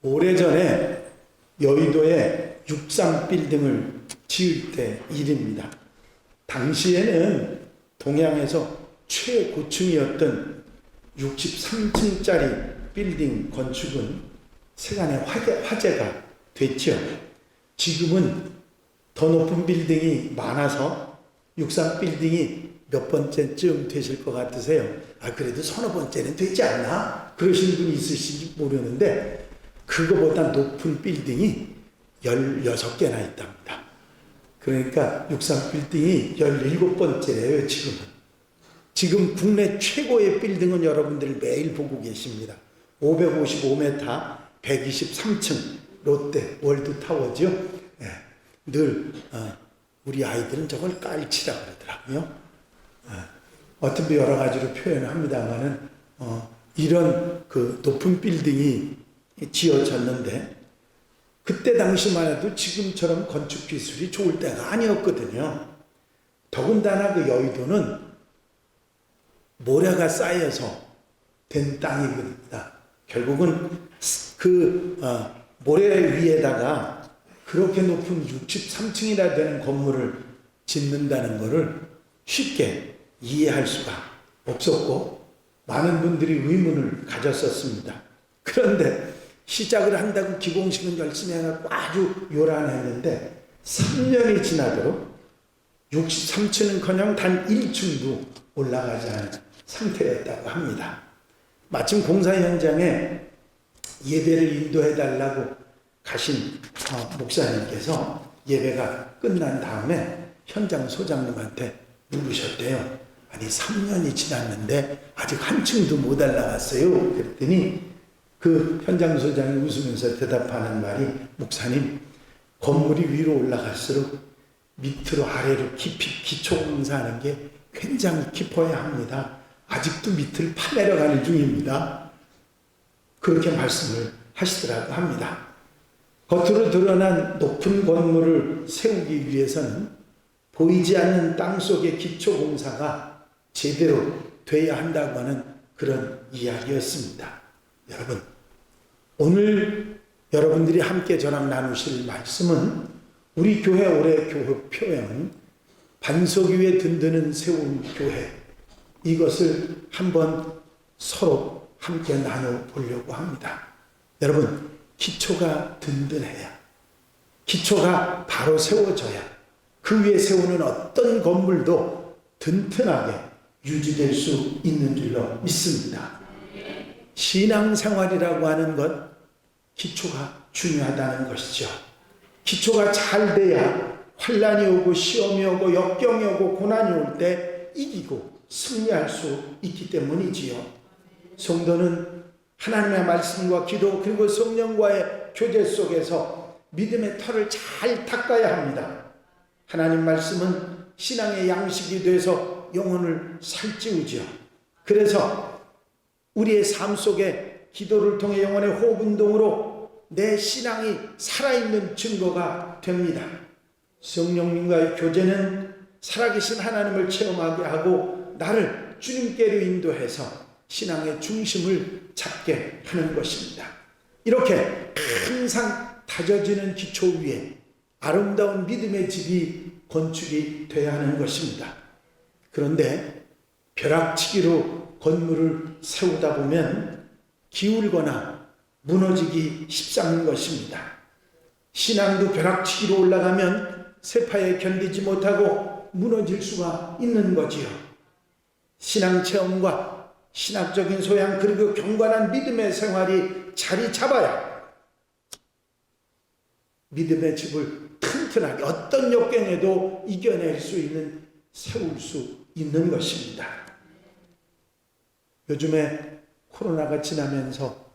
오래전에 여의도에 63빌딩을 지을 때 일입니다. 당시에는 동양에서 최고층이었던 63층짜리 빌딩 건축은 세간의 화제가 됐죠. 지금은 더 높은 빌딩이 많아서 63빌딩이 몇 번째쯤 되실 것 같으세요? 그래도 서너 번째는 되지 않나? 그러시는 분이 있으신지 모르는데 그거보다 높은 빌딩이 16개나 있답니다. 그러니까 63빌딩이 17번째래요, 지금은. 지금 국내 최고의 빌딩은 여러분들 매일 보고 계십니다. 555m, 123층 롯데 월드타워죠. 늘 우리 아이들은 저걸 깔치라 그러더라고요. 어떤 여러 가지로 표현을 합니다만은 이런 그 높은 빌딩이 지어졌는데 그때 당시만 해도 지금처럼 건축 기술이 좋을 때가 아니었거든요. 더군다나 그 여의도는 모래가 쌓여서 된 땅이거든요. 결국은 그 모래 위에다가 그렇게 높은 63층이나 되는 건물을 짓는다는 것을 쉽게 이해할 수가 없었고 많은 분들이 의문을 가졌었습니다. 그런데 시작을 한다고 기공식은 열심히 해갖고 아주 요란했는데 3년이 지나도록 63층은커녕 단 1층도 올라가지 않은 상태였다고 합니다. 마침 공사 현장에 예배를 인도해달라고 가신 목사님께서 예배가 끝난 다음에 현장 소장님한테 물으셨대요. 아니 3년이 지났는데 아직 한 층도 못 올라갔어요. 그랬더니 그 현장 소장이 웃으면서 대답하는 말이 목사님 건물이 위로 올라갈수록 밑으로 아래로 깊이 기초공사하는 게 굉장히 깊어야 합니다. 아직도 밑을 파내려가는 중입니다. 그렇게 말씀을 하시더라고 합니다. 겉으로 드러난 높은 건물을 세우기 위해서는 보이지 않는 땅속의 기초공사가 제대로 돼야 한다고 하는 그런 이야기였습니다. 여러분, 오늘 여러분들이 함께 저랑 나누실 말씀은 우리 교회 올해 교회 표현 반석 위에 든든한 세운 교회, 이것을 한번 서로 함께 나눠보려고 합니다. 여러분, 기초가 든든해야, 기초가 바로 세워져야 그 위에 세우는 어떤 건물도 든든하게 유지될 수 있는 줄로 믿습니다. 신앙생활이라고 하는 것, 기초가 중요하다는 것이죠. 기초가 잘 돼야 환난이 오고 시험이 오고 역경이 오고 고난이 올 때 이기고 승리할 수 있기 때문이지요. 성도는 하나님의 말씀과 기도 그리고 성령과의 교제 속에서 믿음의 털을 잘 닦아야 합니다. 하나님 말씀은 신앙의 양식이 돼서 영혼을 살찌우지요. 그래서 우리의 삶 속에 기도를 통해 영혼의 호흡운동으로 내 신앙이 살아있는 증거가 됩니다. 성령님과의 교제는 살아계신 하나님을 체험하게 하고 나를 주님께로 인도해서 신앙의 중심을 잡게 하는 것입니다. 이렇게 항상 다져지는 기초 위에 아름다운 믿음의 집이 건축이 되어야 하는 것입니다. 그런데 벼락치기로 건물을 세우다 보면 기울거나 무너지기 십상인 것입니다. 신앙도 벼락치기로 올라가면 세파에 견디지 못하고 무너질 수가 있는 거지요. 신앙 체험과 신학적인 소양 그리고 경건한 믿음의 생활이 자리 잡아야 믿음의 집을 튼튼하게 어떤 역경에도 이겨낼 수 있는, 세울 수 있는 것입니다. 요즘에 코로나가 지나면서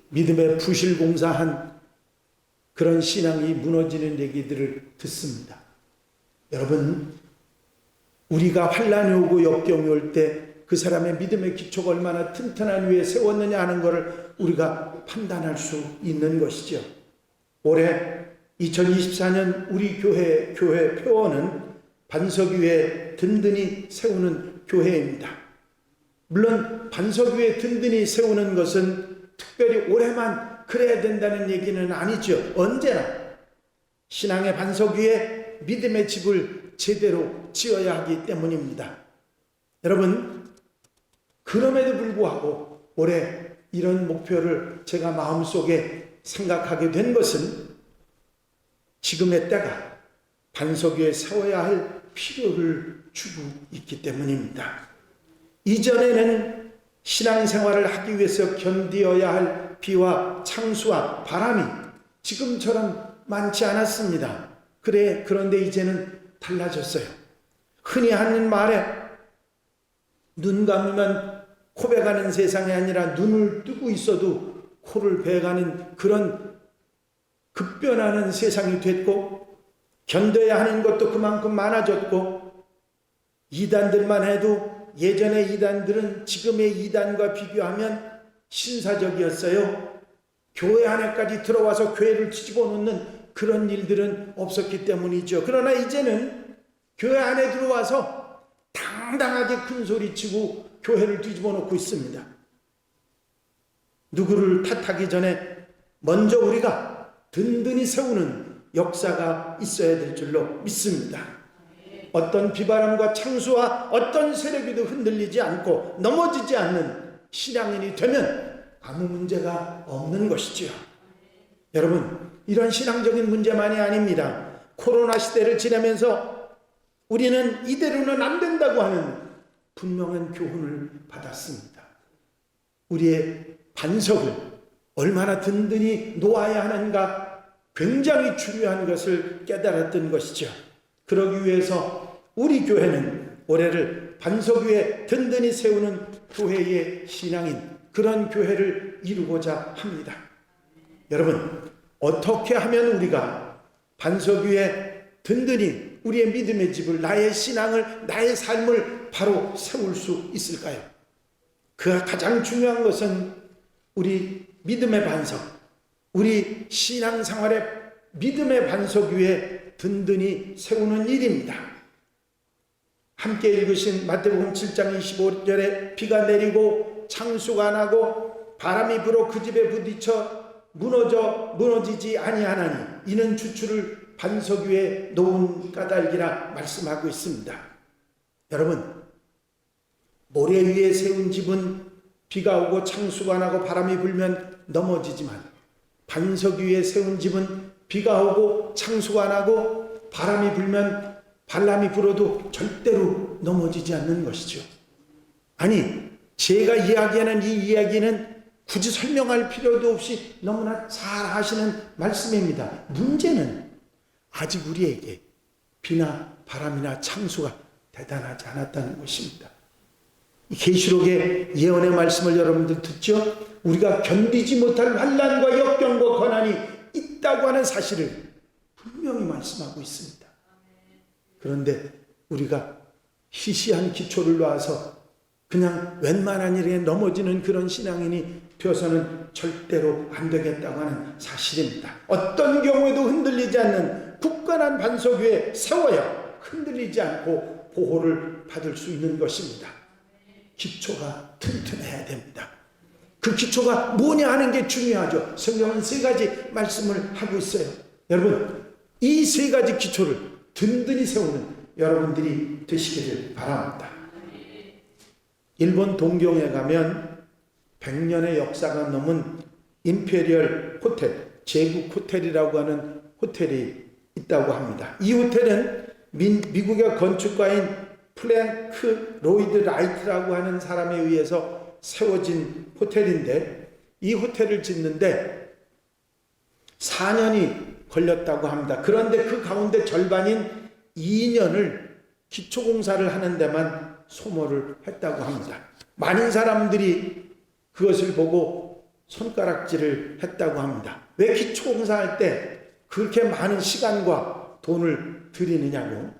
믿음의 부실공사한 그런 신앙이 무너지는 얘기들을 듣습니다. 여러분, 우리가 환난이 오고 역경이 올 때 그 사람의 믿음의 기초가 얼마나 튼튼한 위에 세웠느냐 하는 것을 우리가 판단할 수 있는 것이죠. 올해 2024년 우리 교회 표어는 반석 위에 든든히 세우는 교회입니다. 물론 반석 위에 든든히 세우는 것은 특별히 올해만 그래야 된다는 얘기는 아니죠. 언제나 신앙의 반석 위에 믿음의 집을 제대로 지어야 하기 때문입니다. 여러분, 그럼에도 불구하고 올해 이런 목표를 제가 마음속에 생각하게 된 것은 지금의 때가 반석 위에 세워야 할 필요를 주고 있기 때문입니다. 이전에는 신앙생활을 하기 위해서 견디어야 할 비와 창수와 바람이 지금처럼 많지 않았습니다. 그런데 이제는 달라졌어요. 흔히 하는 말에 눈 감으면 코 베가는 세상이 아니라 눈을 뜨고 있어도 코를 베가는 그런 급변하는 세상이 됐고, 견뎌야 하는 것도 그만큼 많아졌고, 이단들만 해도 예전의 이단들은 지금의 이단과 비교하면 신사적이었어요. 교회 안에까지 들어와서 교회를 뒤집어 놓는 그런 일들은 없었기 때문이죠. 그러나 이제는 교회 안에 들어와서 당당하게 큰 소리치고 교회를 뒤집어 놓고 있습니다. 누구를 탓하기 전에 먼저 우리가 든든히 세우는 역사가 있어야 될 줄로 믿습니다. 어떤 비바람과 창수와 어떤 세력에도 흔들리지 않고 넘어지지 않는 신앙인이 되면 아무 문제가 없는 것이지요. 여러분, 이런 신앙적인 문제만이 아닙니다. 코로나 시대를 지내면서 우리는 이대로는 안 된다고 하는 분명한 교훈을 받았습니다. 우리의 반석을 얼마나 든든히 놓아야 하는가 굉장히 중요한 것을 깨달았던 것이죠. 그러기 위해서 우리 교회는 올해를 반석 위에 든든히 세우는 교회의 신앙인, 그런 교회를 이루고자 합니다. 여러분, 어떻게 하면 우리가 반석 위에 든든히 우리의 믿음의 집을, 나의 신앙을, 나의 삶을 바로 세울 수 있을까요? 그 가장 중요한 것은 우리 믿음의 반석, 우리 신앙생활의 믿음의 반석 위에 든든히 세우는 일입니다. 함께 읽으신 마태복음 7장 25절에 비가 내리고 창수가 나고 바람이 불어 그 집에 부딪혀 무너지지 아니하나니 이는 주추를 반석 위에 놓은 까닭이라 말씀하고 있습니다. 여러분, 모래 위에 세운 집은 비가 오고 창수가 나고 바람이 불면 넘어지지만 반석 위에 세운 집은 비가 오고 창수가 나고 바람이 불면 바람이 불어도 절대로 넘어지지 않는 것이죠. 아니, 제가 이야기하는 이 이야기는 굳이 설명할 필요도 없이 너무나 잘 하시는 말씀입니다. 문제는 아직 우리에게 비나 바람이나 창수가 대단하지 않았다는 것입니다. 계시록의 예언의 말씀을 여러분들 듣죠? 우리가 견디지 못할 환난과 역경과 고난이 있다고 하는 사실을 분명히 말씀하고 있습니다. 그런데 우리가 시시한 기초를 놔서 그냥 웬만한 일에 넘어지는 그런 신앙인이 되어서는 절대로 안 되겠다고 하는 사실입니다. 어떤 경우에도 흔들리지 않는 굳건한 반석 위에 세워야 흔들리지 않고 보호를 받을 수 있는 것입니다. 기초가 튼튼해야 됩니다. 그 기초가 뭐냐 하는 게 중요하죠. 성경은 세 가지 말씀을 하고 있어요. 여러분, 이 세 가지 기초를 든든히 세우는 여러분들이 되시기를 바랍니다. 일본 동경에 가면 100년의 역사가 넘은 임페리얼 호텔, 제국 호텔이라고 하는 호텔이 있다고 합니다. 이 호텔은 미국의 건축가인 플랭크 로이드 라이트라고 하는 사람에 의해서 세워진 호텔인데, 이 호텔을 짓는데 4년이 걸렸다고 합니다. 그런데 그 가운데 절반인 2년을 기초공사를 하는 데만 소모를 했다고 합니다. 많은 사람들이 그것을 보고 손가락질을 했다고 합니다. 왜 기초공사할 때 그렇게 많은 시간과 돈을 들이느냐고.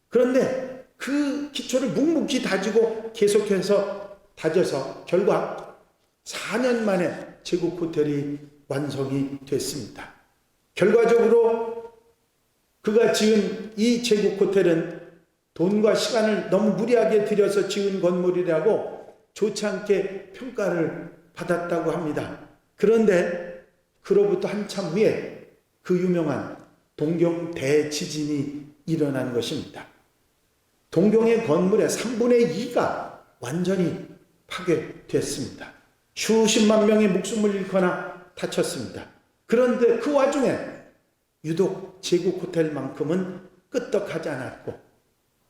그런데 그 기초를 묵묵히 다지고 계속해서 다져서 결과 4년 만에 제국 호텔이 완성이 됐습니다. 결과적으로 그가 지은 이 제국 호텔은 돈과 시간을 너무 무리하게 들여서 지은 건물이라고 좋지 않게 평가를 받았다고 합니다. 그런데 그로부터 한참 후에 그 유명한 동경 대지진이 일어난 것입니다. 동경의 건물의 3분의 2가 완전히 파괴됐습니다. 수십만 명의 목숨을 잃거나 다쳤습니다. 그런데 그 와중에 유독 제국 호텔만큼은 끄떡하지 않았고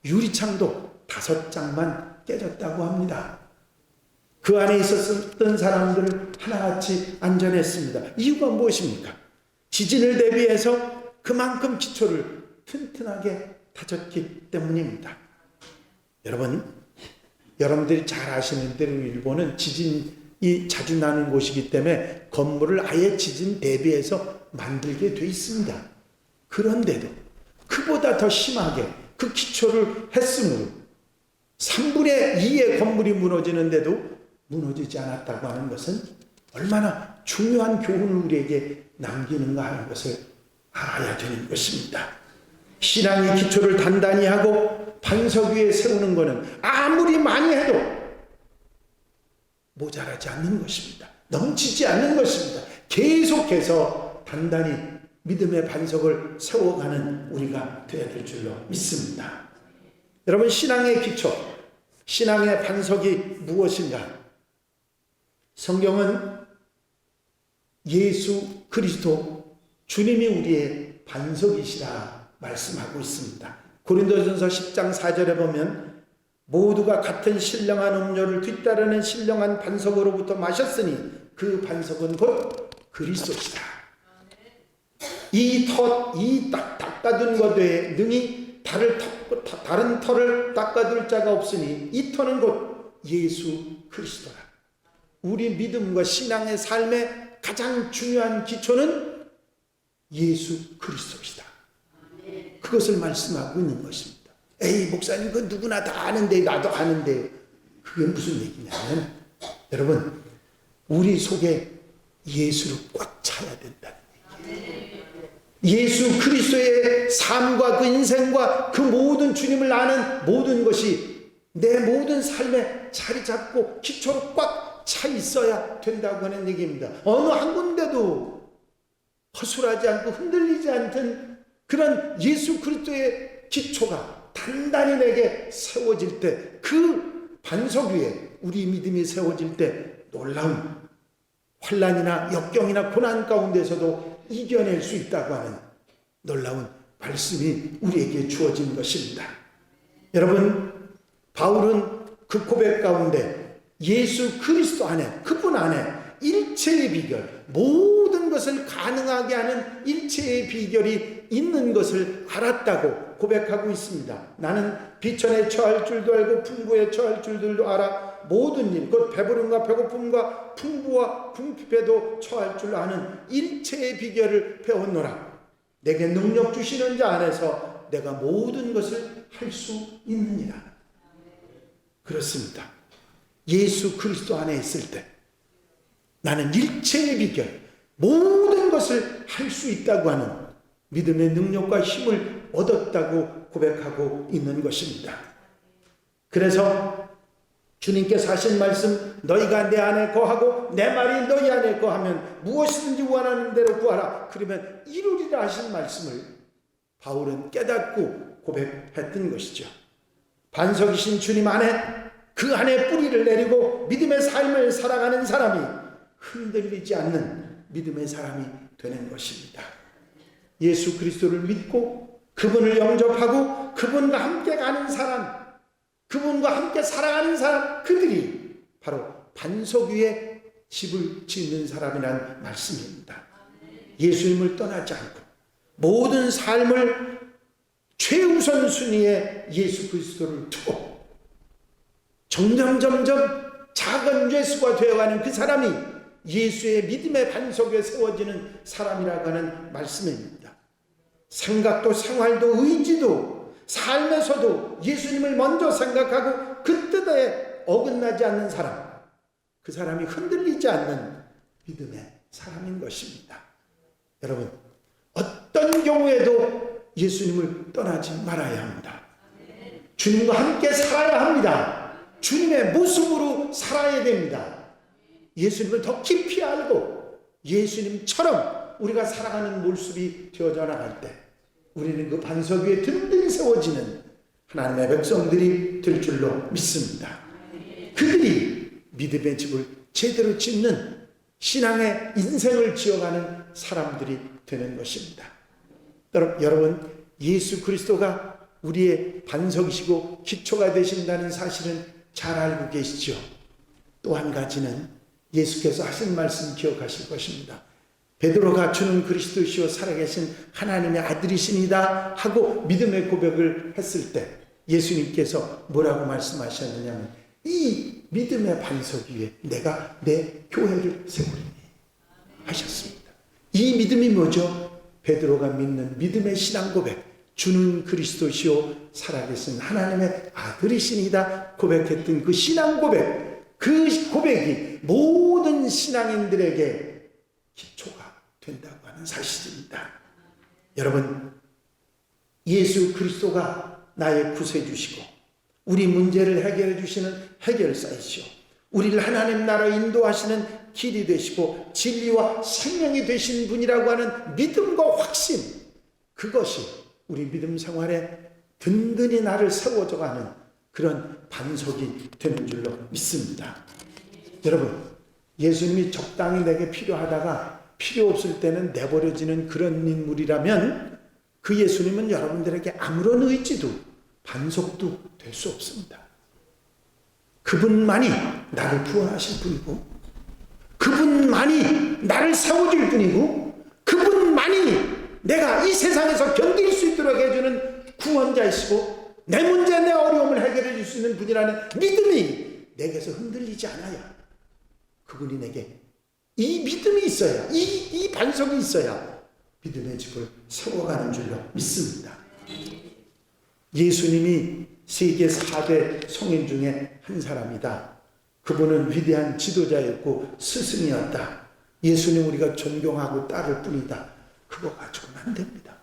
유리창도 5장만 깨졌다고 합니다. 그 안에 있었던 사람들은 하나같이 안전했습니다. 이유가 무엇입니까? 지진을 대비해서 그만큼 기초를 튼튼하게 다졌기 때문입니다. 여러분들이 잘 아시는 대로 일본은 지진이 자주 나는 곳이기 때문에 건물을 아예 지진 대비해서 만들게 돼 있습니다. 그런데도 그보다 더 심하게 그 기초를 했으므로 3분의 2의 건물이 무너지는데도 무너지지 않았다고 하는 것은 얼마나 중요한 교훈을 우리에게 남기는가 하는 것을 알아야 되는 것입니다. 신앙의 기초를 단단히 하고 반석 위에 세우는 것은 아무리 많이 해도 모자라지 않는 것입니다. 넘치지 않는 것입니다. 계속해서 단단히 믿음의 반석을 세워가는 우리가 되어야 될 줄로 믿습니다. 여러분, 신앙의 기초, 신앙의 반석이 무엇인가? 성경은 예수 그리스도 주님이 우리의 반석이시라 말씀하고 있습니다. 고린도전서 10장 4절에 보면 모두가 같은 신령한 음료를 뒤따르는 신령한 반석으로부터 마셨으니 그 반석은 곧 그리스도시다. 이 닦아둔 것 외에 능히 다른 터를 닦아둘 자가 없으니 이 터는 곧 예수 그리스도라. 우리 믿음과 신앙의 삶의 가장 중요한 기초는 예수 그리스도시다. 그것을 말씀하고 있는 것입니다. 에이, 목사님, 그 누구나 다 아는데, 나도 아는데. 그게 무슨 얘기냐면, 여러분, 우리 속에 예수를 꽉 차야 된다는 얘기예요. 예수 그리스도의 삶과 그 인생과 그 모든 주님을 아는 모든 것이 내 모든 삶에 자리 잡고 기초로 꽉 차 있어야 된다고 하는 얘기입니다. 어느 한 군데도 허술하지 않고 흔들리지 않던 그런 예수 그리스도의 기초가 단단히 내게 세워질 때, 그 반석 위에 우리 믿음이 세워질 때 놀라운 환난이나 역경이나 고난 가운데서도 이겨낼 수 있다고 하는 놀라운 말씀이 우리에게 주어진 것입니다. 여러분, 바울은 그 고백 가운데 예수 그리스도 안에, 그분 안에 일체의 비결, 모든 것을 가능하게 하는 일체의 비결이 있는 것을 알았다고 고백하고 있습니다. 나는 비천에 처할 줄도 알고 풍부에 처할 줄들도 알아. 모든 일, 곧 배부름과 배고픔과 풍부와 궁핍에도 처할 줄 아는 일체의 비결을 배웠노라. 내게 능력 주시는 자 안에서 내가 모든 것을 할 수 있느니라. 그렇습니다. 예수 그리스도 안에 있을 때 나는 일체의 비결, 모든 것을 할 수 있다고 하는 믿음의 능력과 힘을 얻었다고 고백하고 있는 것입니다. 그래서 주님께서 하신 말씀, 너희가 내 안에 거하고 내 말이 너희 안에 거하면 무엇이든지 원하는 대로 구하라. 그러면 이루리라 하신 말씀을 바울은 깨닫고 고백했던 것이죠. 반석이신 주님 안에, 그 안에 뿌리를 내리고 믿음의 삶을 살아가는 사람이 흔들리지 않는 믿음의 사람이 되는 것입니다. 예수 그리스도를 믿고 그분을 영접하고 그분과 함께 가는 사람, 그분과 함께 살아가는 사람, 그들이 바로 반석 위에 집을 짓는 사람이란 말씀입니다. 예수님을 떠나지 않고 모든 삶을 최우선 순위에 예수 그리스도를 두고 점점 작은 죄수가 되어가는 그 사람이 예수의 믿음의 반석에 세워지는 사람이라고 하는 말씀입니다. 생각도 생활도 의지도 삶에서도 예수님을 먼저 생각하고 그 뜻에 어긋나지 않는 사람, 그 사람이 흔들리지 않는 믿음의 사람인 것입니다. 여러분, 어떤 경우에도 예수님을 떠나지 말아야 합니다. 주님과 함께 살아야 합니다. 주님의 모습으로 살아야 됩니다. 예수님을 더 깊이 알고 예수님처럼 우리가 살아가는 모습이 되어져 나갈 때 우리는 그 반석 위에 든든히 세워지는 하나님의 백성들이 될 줄로 믿습니다. 그들이 믿음의 집을 제대로 짓는 신앙의 인생을 지어가는 사람들이 되는 것입니다. 여러분, 예수 그리스도가 우리의 반석이시고 기초가 되신다는 사실은 잘 알고 계시죠. 또 한 가지는 예수께서 하신 말씀 기억하실 것입니다. 베드로가 주는 그리스도시요 살아계신 하나님의 아들이시니다 하고 믿음의 고백을 했을 때 예수님께서 뭐라고 말씀하셨느냐면 이 믿음의 반석 위에 내가 내 교회를 세우리니 하셨습니다. 이 믿음이 뭐죠? 베드로가 믿는 믿음의 신앙 고백, 주는 그리스도시요 살아계신 하나님의 아들이시니다 고백했던 그 신앙 고백, 그 고백이 모든 신앙인들에게 기초가 된다고 하는 사실입니다. 여러분, 예수 그리스도가 나의 구세주시고 우리 문제를 해결해 주시는 해결사이시오, 우리를 하나님 나라로 인도하시는 길이 되시고 진리와 생명이 되신 분이라고 하는 믿음과 확신, 그것이 우리 믿음 생활에 든든히 나를 세워져가는 그런 반석이 되는 줄로 믿습니다. 여러분, 예수님이 적당히 내게 필요하다가 필요 없을 때는 내버려지는 그런 인물이라면 그 예수님은 여러분들에게 아무런 의지도 반석도 될 수 없습니다. 그분만이 나를 구원하실 분이고, 그분만이 나를 세워줄 분이고, 그분만이 내가 이 세상에서 견딜 수 있도록 해주는 구원자이시고 내 문제, 내 어려움을 해결해 줄 수 있는 분이라는 믿음이 내게서 흔들리지 않아요. 그분이 내게 이 믿음이 있어야, 이 반석이 있어야 믿음의 집을 세워가는 줄로 믿습니다. 예수님이 세계 4대 성인 중에 한 사람이다. 그분은 위대한 지도자였고 스승이었다. 예수님 우리가 존경하고 따를 뿐이다. 그거 가지고는 안 됩니다.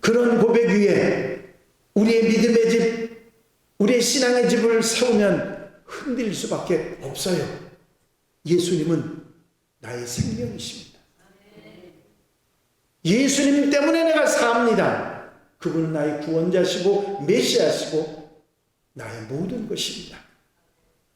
그런 고백 위에 우리의 믿음의 집, 우리의 신앙의 집을 세우면 흔들릴 수밖에 없어요. 예수님은 나의 생명이십니다. 예수님 때문에 내가 삽니다. 그분은 나의 구원자시고 메시아시고 나의 모든 것입니다.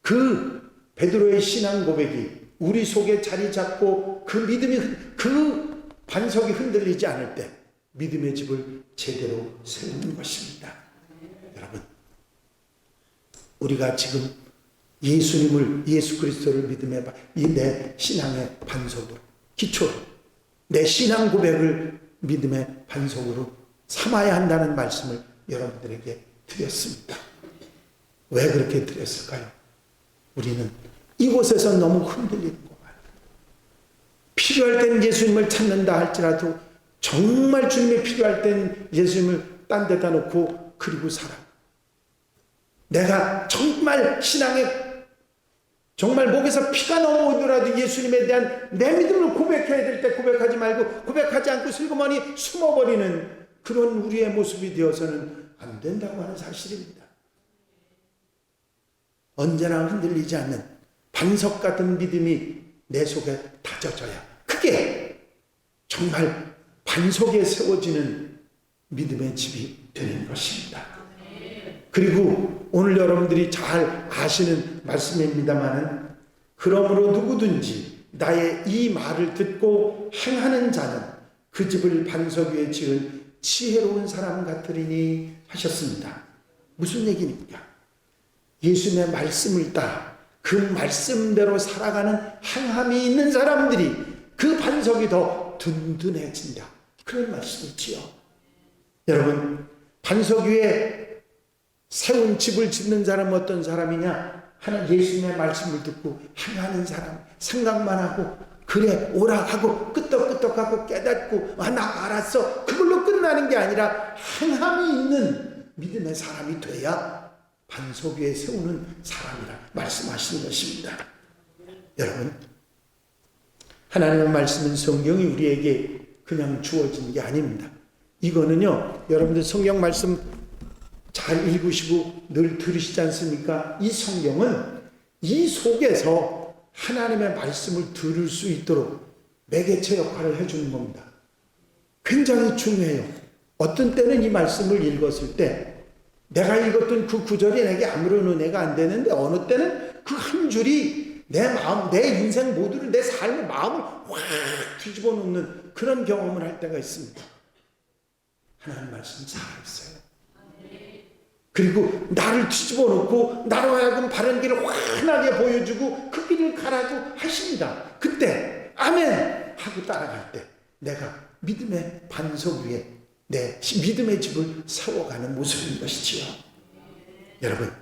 그 베드로의 신앙 고백이 우리 속에 자리 잡고 그 믿음이, 그 반석이 흔들리지 않을 때 믿음의 집을 제대로 세우는 것입니다. 여러분, 우리가 지금 예수님을, 예수 그리스도를 믿음의 내 신앙의 반석으로, 기초로, 내 신앙 고백을 믿음의 반석으로 삼아야 한다는 말씀을 여러분들에게 드렸습니다. 왜 그렇게 드렸을까요? 우리는 이곳에서 너무 흔들리는 거예요. 필요할 땐 예수님을 찾는다 할지라도 정말 주님이 필요할 땐 예수님을 딴 데다 놓고 그리고 살아. 내가 정말 신앙에 정말 목에서 피가 넘어오더라도 예수님에 대한 내 믿음을 고백해야 될 때 고백하지 말고 고백하지 않고 슬그머니 숨어버리는 그런 우리의 모습이 되어서는 안 된다고 하는 사실입니다. 언제나 흔들리지 않는 반석 같은 믿음이 내 속에 다져져야 그게 정말 반석에 세워지는 믿음의 집이 되는 것입니다. 그리고 오늘 여러분들이 잘 아시는 말씀입니다마는 그러므로 누구든지 나의 이 말을 듣고 행하는 자는 그 집을 반석 위에 지은 지혜로운 사람 같으리니 하셨습니다. 무슨 얘기입니까? 예수님의 말씀을 따라 그 말씀대로 살아가는 행함이 있는 사람들이 그 반석이 더 든든해진다. 그런 말씀이지요. 여러분, 반석 위에 세운 집을 짓는 사람은 어떤 사람이냐? 하나 예수님의 말씀을 듣고 행하는 사람, 생각만 하고 그래 오락하고 끄떡끄떡하고 깨닫고 나 알았어 그걸로 끝나는 게 아니라 행함이 있는 믿음의 사람이 돼야 반석 위에 세우는 사람이라 말씀하시는 것입니다. 여러분, 하나님의 말씀은 성경이 우리에게 그냥 주어진 게 아닙니다. 이거는요, 여러분들 성경 말씀 잘 읽으시고 늘 들으시지 않습니까? 이 성경은 이 속에서 하나님의 말씀을 들을 수 있도록 매개체 역할을 해주는 겁니다. 굉장히 중요해요. 어떤 때는 이 말씀을 읽었을 때 내가 읽었던 그 구절이 내게 아무런 은혜가 안 되는데, 어느 때는 그 한 줄이 내 마음, 내 인생 모두를, 내 삶의 마음을 확 뒤집어 놓는 그런 경험을 할 때가 있습니다. 하나님 말씀 살아있어요. 그리고 나를 뒤집어 놓고 나로 하여금 바른 길을 환하게 보여주고 그 길을 가라고 하십니다. 그때 아멘 하고 따라갈 때 내가 믿음의 반석 위에 내 믿음의 집을 세워가는 모습인 것이지요. 여러분,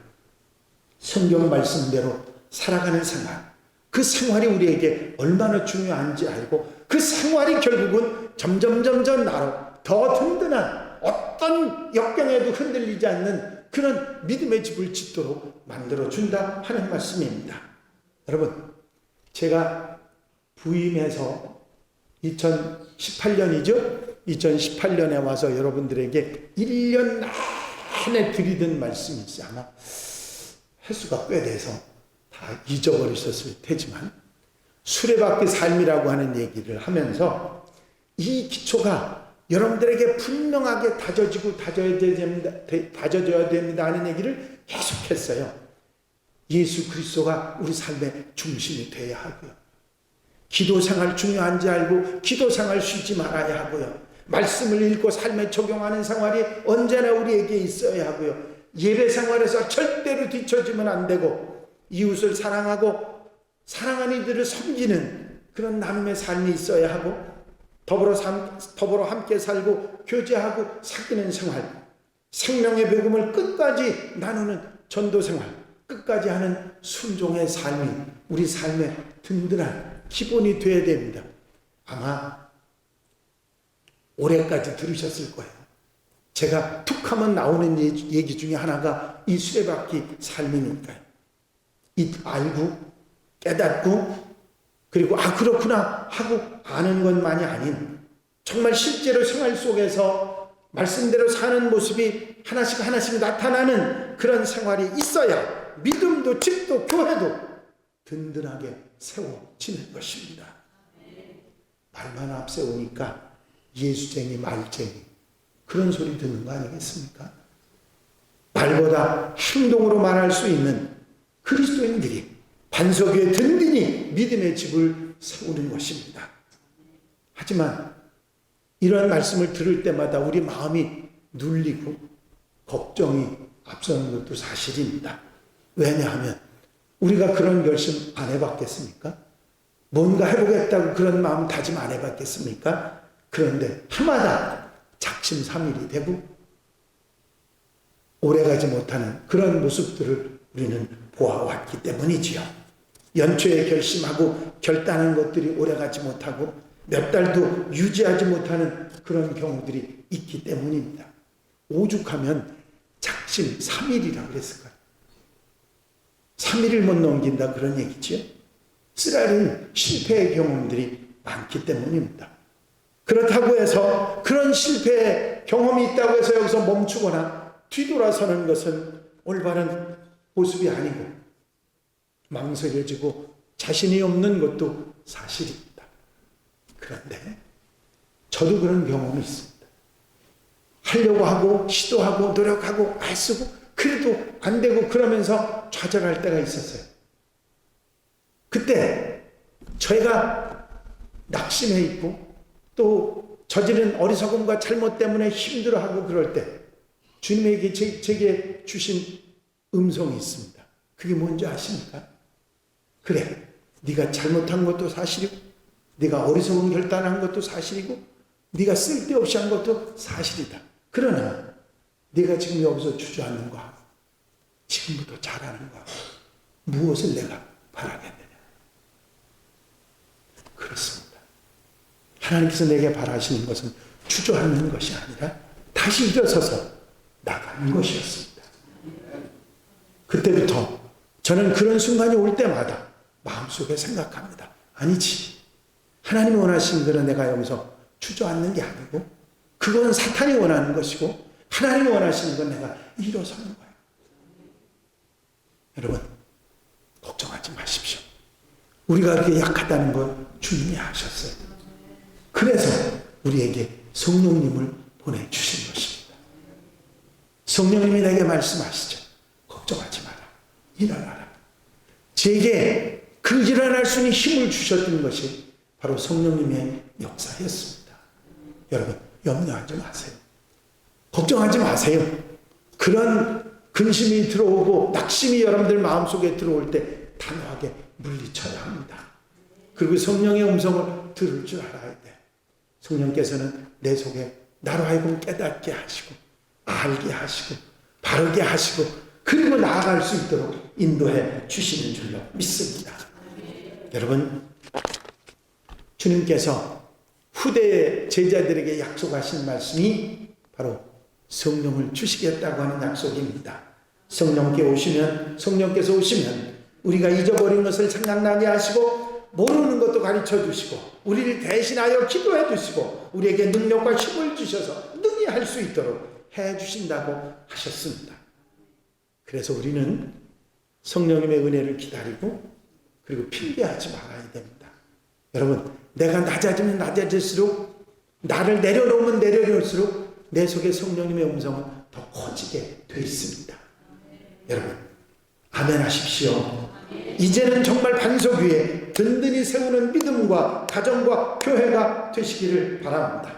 성경 말씀대로 살아가는 생활, 그 생활이 우리에게 얼마나 중요한지 알고 그 생활이 결국은 점점 나로 더 든든한, 어떤 역경에도 흔들리지 않는 그런 믿음의 집을 짓도록 만들어준다 하는 말씀입니다. 여러분, 제가 부임해서 2018년이죠? 2018년에 와서 여러분들에게 1년 내내 드리던 말씀이 있어요. 아마 횟수가 꽤 돼서 다 잊어버리셨을 테지만, 수레바퀴 삶이라고 하는 얘기를 하면서 이 기초가 여러분들에게 분명하게 다져져야 됩니다 하는 얘기를 계속했어요. 예수 그리스도가 우리 삶의 중심이 되어야 하고요. 기도생활 중요한지 알고 기도생활 쉬지 말아야 하고요. 말씀을 읽고 삶에 적용하는 생활이 언제나 우리에게 있어야 하고요. 예배생활에서 절대로 뒤처지면 안 되고, 이웃을 사랑하고 사랑하는 이들을 섬기는 그런 나눔의 삶이 있어야 하고, 더불어 함께 살고 교제하고 사귀는 생활, 생명의 복음을 끝까지 나누는 전도 생활, 끝까지 하는 순종의 삶이 우리 삶의 든든한 기본이 되어야 됩니다. 아마 올해까지 들으셨을 거예요. 제가 툭 하면 나오는 얘기 중에 하나가 이 수레바퀴 삶이니까요. 알고 깨닫고 그리고 그렇구나 하고 아는 것만이 아닌, 정말 실제로 생활 속에서 말씀대로 사는 모습이 하나씩 나타나는 그런 생활이 있어야 믿음도 집도 교회도 든든하게 세워지는 것입니다. 말만 앞세우니까 예수쟁이 말쟁이 그런 소리 듣는 거 아니겠습니까? 말보다 행동으로 말할 수 있는 그리스도인들이 반석 위에 든든히 믿음의 집을 세우는 것입니다. 하지만 이런 말씀을 들을 때마다 우리 마음이 눌리고 걱정이 앞서는 것도 사실입니다. 왜냐하면 우리가 그런 결심 안 해봤겠습니까? 뭔가 해보겠다고 그런 마음 다짐 안 해봤겠습니까? 그런데 해마다 작심삼일이 되고 오래가지 못하는 그런 모습들을 우리는 보아왔기 때문이지요. 연초에 결심하고 결단한 것들이 오래가지 못하고 몇 달도 유지하지 못하는 그런 경우들이 있기 때문입니다. 오죽하면 작심삼일이라고 그랬을까요? 3일을 못 넘긴다 그런 얘기지요. 쓰라린 실패의 경험들이 많기 때문입니다. 그렇다고 해서 그런 실패의 경험이 있다고 해서 여기서 멈추거나 뒤돌아서는 것은 올바른 모습이 아니고 망설여지고 자신이 없는 것도 사실입니다. 그런데 저도 그런 경험이 있습니다. 하려고 하고 시도하고 노력하고 애쓰고 그래도 안 되고 그러면서 좌절할 때가 있었어요. 그때 저희가 낙심해 있고 또 저지른 어리석음과 잘못 때문에 힘들어하고 그럴 때 주님에게 제게 주신 음성이 있습니다. 그게 뭔지 아십니까? 그래, 네가 잘못한 것도 사실이고 네가 어리석은 결단한 것도 사실이고 네가 쓸데없이 한 것도 사실이다. 그러나 네가 지금 여기서 주저앉는 거 하고 지금부터 잘하는 거 하고 무엇을 내가 바라겠느냐. 그렇습니다. 하나님께서 내게 바라시는 것은 주저앉는 것이 아니라 다시 일어서서 나가는 것이었습니다. 그때부터 저는 그런 순간이 올 때마다 마음속에 생각합니다. 아니지. 하나님이 원하시는 대로 내가 여기서 주저앉는 게 아니고 그건 사탄이 원하는 것이고 하나님이 원하시는 건 내가 일어서는 거예요. 여러분, 걱정하지 마십시오. 우리가 그렇게 약하다는 걸 주님이 아셨어요. 그래서 우리에게 성령님을 보내주신 것입니다. 성령님이 내게 말씀하시죠. 걱정하지 마라. 일어나라. 제게 그 일어날 수 있는 힘을 주셨던 것이 바로 성령님의 역사였습니다. 여러분, 염려하지 마세요. 걱정하지 마세요. 그런 근심이 들어오고 낙심이 여러분들 마음속에 들어올 때 단호하게 물리쳐야 합니다. 그리고 성령의 음성을 들을 줄 알아야 돼. 성령께서는 내 속에 나로 하여금 깨닫게 하시고 알게 하시고 바르게 하시고 그리고 나아갈 수 있도록 인도해 주시는 줄로 믿습니다. 여러분, 주님께서 후대 제자들에게 약속하신 말씀이 바로 성령을 주시겠다고 하는 약속입니다. 성령께서 오시면 우리가 잊어버린 것을 생각나게 하시고 모르는 것도 가르쳐 주시고 우리를 대신하여 기도해 주시고 우리에게 능력과 힘을 주셔서 능히 할 수 있도록 해 주신다고 하셨습니다. 그래서 우리는 성령님의 은혜를 기다리고 그리고 핑계하지 말아야 됩니다. 여러분, 내가 낮아지면 낮아질수록 나를 내려놓으면 내려놓을수록 내 속에 성령님의 음성은 더 커지게 되어 있습니다. 여러분, 아멘 하십시오. 이제는 정말 반석 위에 든든히 세우는 믿음과 가정과 교회가 되시기를 바랍니다.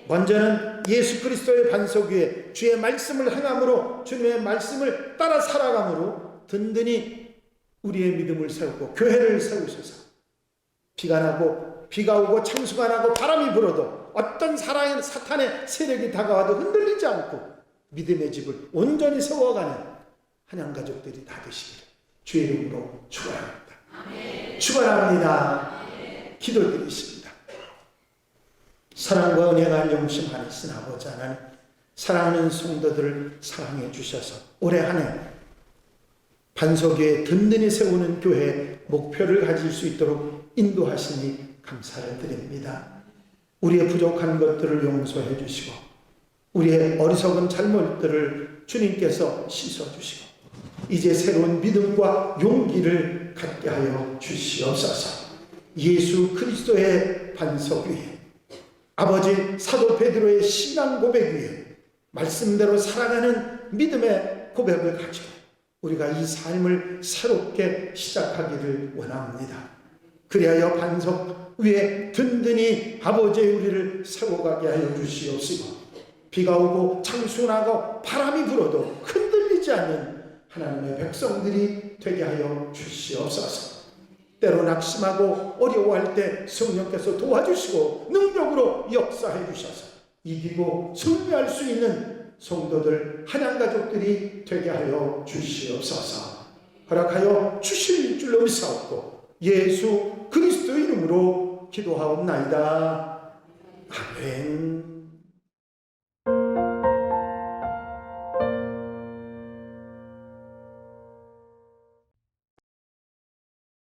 먼저는 예수 그리스도의 반석 위에 주의 말씀을 행함으로 주님의 말씀을 따라 살아감으로 든든히 우리의 믿음을 세우고 교회를 세우셔서 비가 나고 비가 오고 창수가 나고 바람이 불어도 어떤 사탄의 세력이 다가와도 흔들리지 않고 믿음의 집을 온전히 세워가는 한양 가족들이 다 되시기를 주의 이름으로 축원합니다. 축원합니다. 기도드리십니다. 사랑과 은혜가 영심하신 아버지 하나님, 사랑하는 성도들을 사랑해 주셔서 올해 한 해 반석 위에 든든히 세우는 교회의 목표를 가질 수 있도록 인도하시니 감사를 드립니다. 우리의 부족한 것들을 용서해 주시고 우리의 어리석은 잘못들을 주님께서 씻어주시고 이제 새로운 믿음과 용기를 갖게 하여 주시옵소서. 예수 그리스도의 반석 위에 아버지 사도 베드로의 신앙 고백 위에 말씀대로 살아가는 믿음의 고백을 가지고 우리가 이 삶을 새롭게 시작하기를 원합니다. 그리하여 반석 위에 든든히 아버지의 우리를 세워가게 하여 주시옵시고 비가 오고 창수나고 바람이 불어도 흔들리지 않는 하나님의 백성들이 되게 하여 주시옵소서. 때로 낙심하고 어려워할 때 성령께서 도와주시고 능력으로 역사해 주셔서 이기고 승리할 수 있는 성도들 한양가족들이 되게 하여 주시옵소서. 허락하여 주실 줄로 믿사옵고 예수 그리스도 이름으로 기도하옵나이다. 아멘.